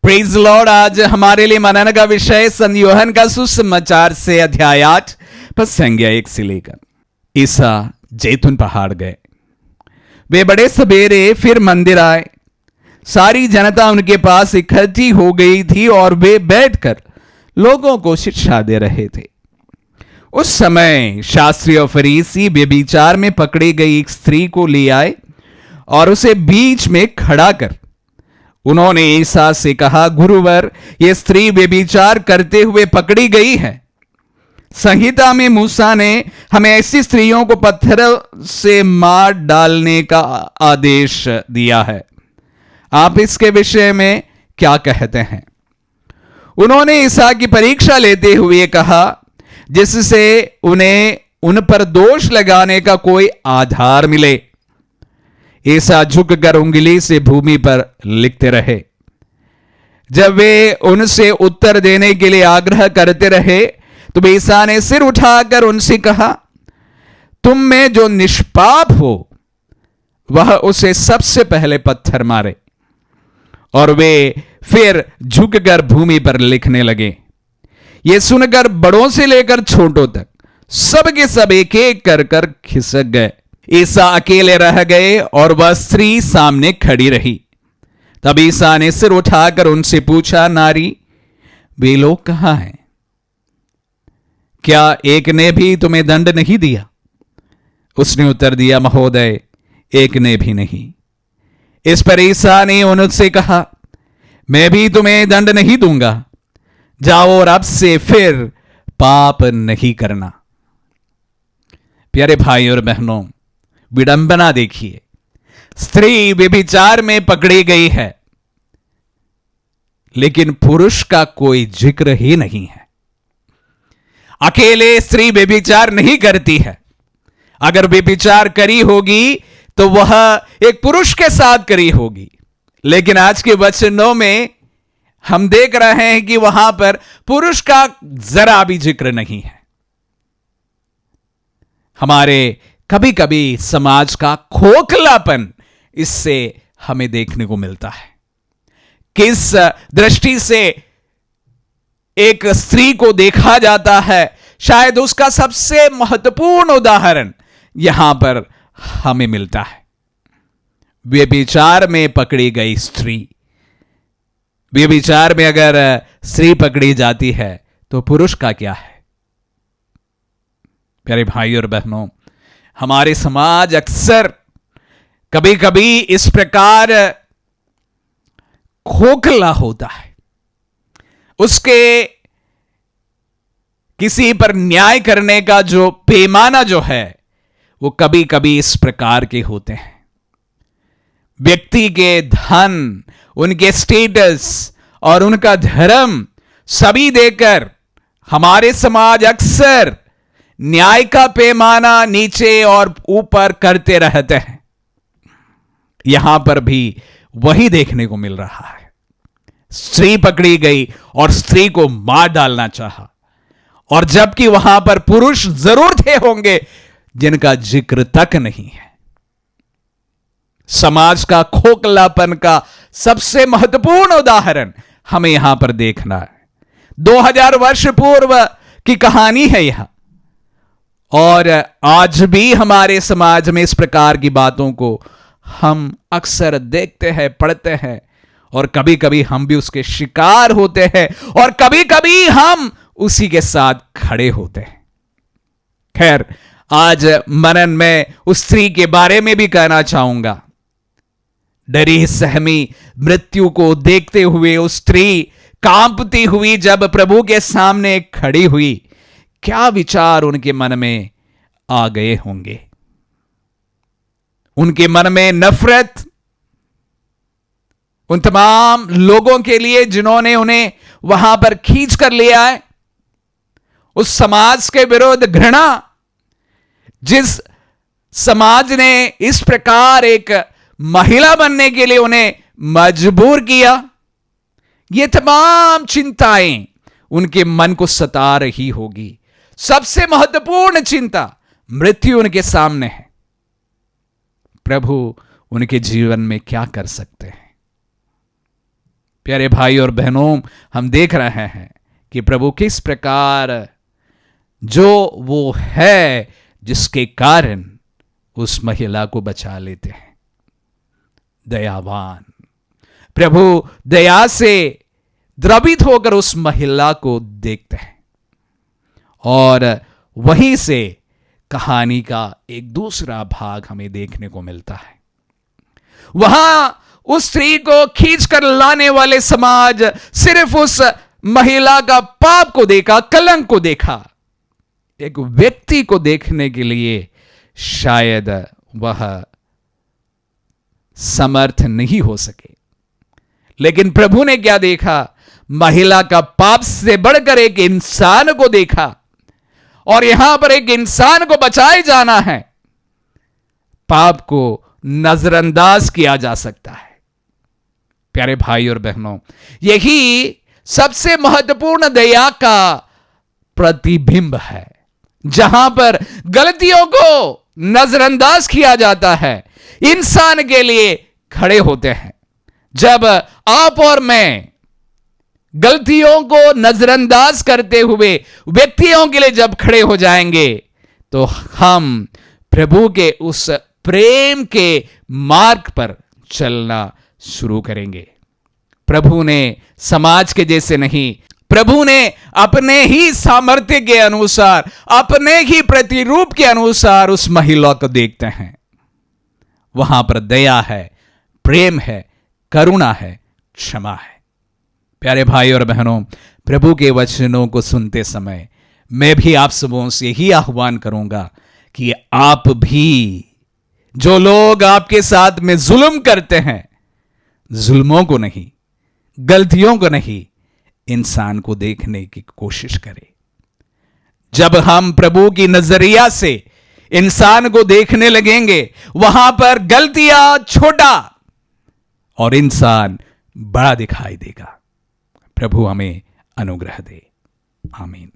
Praise Lord. आज हमारे लिए मनन का विषय संत यूहन्ना का सुसमाचार से अध्याय 8 पद संज्ञा 1 से लेकर। ईसा जैतून पहाड़ गए। वे बड़े सवेरे फिर मंदिर आए। सारी जनता उनके पास इकट्ठी हो गई थी और वे बैठकर लोगों को शिक्षा दे रहे थे। उस समय शास्त्री और फरीसी व्यभिचार में पकड़ी गई एक स्त्री को ले आए और उसे बीच में खड़ा कर उन्होंने ईसा से कहा, गुरुवर, यह स्त्री व्यभिचार करते हुए पकड़ी गई है। संहिता में मूसा ने हमें ऐसी स्त्रियों को पत्थर से मार डालने का आदेश दिया है। आप इसके विषय में क्या कहते हैं? उन्होंने ईसा की परीक्षा लेते हुए कहा, जिससे उन्हें उन पर दोष लगाने का कोई आधार मिले। ईसा झुककर उंगली से भूमि पर लिखते रहे। जब वे उनसे उत्तर देने के लिए आग्रह करते रहे तो ईसा ने सिर उठाकर उनसे कहा, तुम में जो निष्पाप हो वह उसे सबसे पहले पत्थर मारे। और वे फिर झुककर भूमि पर लिखने लगे। ये सुनकर बड़ों से लेकर छोटों तक सब के सब एक एक कर खिसक गए। ईसा अकेले रह गए और वह स्त्री सामने खड़ी रही। तब ईसा ने सिर उठाकर उनसे पूछा, नारी, वे लोग कहां हैं? क्या एक ने भी तुम्हें दंड नहीं दिया? उसने उत्तर दिया, महोदय, एक ने भी नहीं। इस पर ईसा ने उनसे कहा, मैं भी तुम्हें दंड नहीं दूंगा। जाओ और अब से फिर पाप नहीं करना। प्यारे भाई और बहनों, विडंबना देखिए। स्त्री व्यभिचार में पकड़ी गई है, लेकिन पुरुष का कोई जिक्र ही नहीं है। अकेले स्त्री व्यभिचार नहीं करती है। अगर व्यभिचार करी होगी तो वह एक पुरुष के साथ करी होगी। लेकिन आज के वचनों में हम देख रहे हैं कि वहां पर पुरुष का जरा भी जिक्र नहीं है। हमारे कभी कभी समाज का खोखलापन इससे हमें देखने को मिलता है। किस दृष्टि से एक स्त्री को देखा जाता है, शायद उसका सबसे महत्वपूर्ण उदाहरण यहां पर हमें मिलता है। व्यभिचार में पकड़ी गई स्त्री। व्यभिचार में अगर स्त्री पकड़ी जाती है तो पुरुष का क्या है? प्यारे भाई और बहनों, हमारे समाज अक्सर कभी कभी इस प्रकार खोखला होता है। उसके किसी पर न्याय करने का जो पैमाना जो है वो कभी कभी इस प्रकार के होते हैं। व्यक्ति के धन, उनके स्टेटस और उनका धर्म सभी देकर हमारे समाज अक्सर न्याय का पैमाना नीचे और ऊपर करते रहते हैं। यहां पर भी वही देखने को मिल रहा है। स्त्री पकड़ी गई और स्त्री को मार डालना चाहा, और जबकि वहां पर पुरुष जरूर थे होंगे जिनका जिक्र तक नहीं है। समाज का खोखलापन का सबसे महत्वपूर्ण उदाहरण हमें यहां पर देखना है। 2000 वर्ष पूर्व की कहानी है यह, और आज भी हमारे समाज में इस प्रकार की बातों को हम अक्सर देखते हैं, पढ़ते हैं, और कभी कभी हम भी उसके शिकार होते हैं और कभी कभी हम उसी के साथ खड़े होते हैं। खैर, आज मनन में उस स्त्री के बारे में भी कहना चाहूंगा। डरी सहमी मृत्यु को देखते हुए उस स्त्री कांपती हुई जब प्रभु के सामने खड़ी हुई, क्या विचार उनके मन में आ गए होंगे? उनके मन में नफरत उन तमाम लोगों के लिए जिन्होंने उन्हें वहां पर खींच कर ले आए, उस समाज के विरुद्ध घृणा, जिस समाज ने इस प्रकार एक महिला बनने के लिए उन्हें मजबूर किया। ये तमाम चिंताएं उनके मन को सता रही होगी। सबसे महत्वपूर्ण चिंता मृत्यु उनके सामने है। प्रभु उनके जीवन में क्या कर सकते हैं? प्यारे भाई और बहनों, हम देख रहे हैं कि प्रभु किस प्रकार जो वो है जिसके कारण उस महिला को बचा लेते हैं। दयावान प्रभु दया से द्रवित होकर उस महिला को देखते हैं और वहीं से कहानी का एक दूसरा भाग हमें देखने को मिलता है। वहां उस स्त्री को खींच कर लाने वाले समाज सिर्फ उस महिला का पाप को देखा, कलंक को देखा। एक व्यक्ति को देखने के लिए शायद वह समर्थ नहीं हो सके, लेकिन प्रभु ने क्या देखा? महिला का पाप से बढ़कर एक इंसान को देखा और यहां पर एक इंसान को बचाए जाना है। पाप को नजरअंदाज किया जा सकता है। प्यारे भाई और बहनों, यही सबसे महत्वपूर्ण दया का प्रतिबिंब है। जहां पर गलतियों को नजरअंदाज किया जाता है, इंसान के लिए खड़े होते हैं। जब आप और मैं गलतियों को नजरअंदाज करते हुए व्यक्तियों के लिए जब खड़े हो जाएंगे, तो हम प्रभु के उस प्रेम के मार्ग पर चलना शुरू करेंगे। प्रभु ने समाज के जैसे नहीं, प्रभु ने अपने ही सामर्थ्य के अनुसार, अपने ही प्रतिरूप के अनुसार उस महिला को देखते हैं। वहां पर दया है, प्रेम है, करुणा है, क्षमा है। प्यारे भाई और बहनों, प्रभु के वचनों को सुनते समय मैं भी आप सबों से यही आह्वान करूंगा कि आप भी, जो लोग आपके साथ में जुल्म करते हैं, जुल्मों को नहीं, गलतियों को नहीं, इंसान को देखने की कोशिश करें। जब हम प्रभु की नजरिया से इंसान को देखने लगेंगे, वहां पर गलतियां छोटा और इंसान बड़ा दिखाई देगा। प्रभु हमें अनुग्रह दे। आमीन।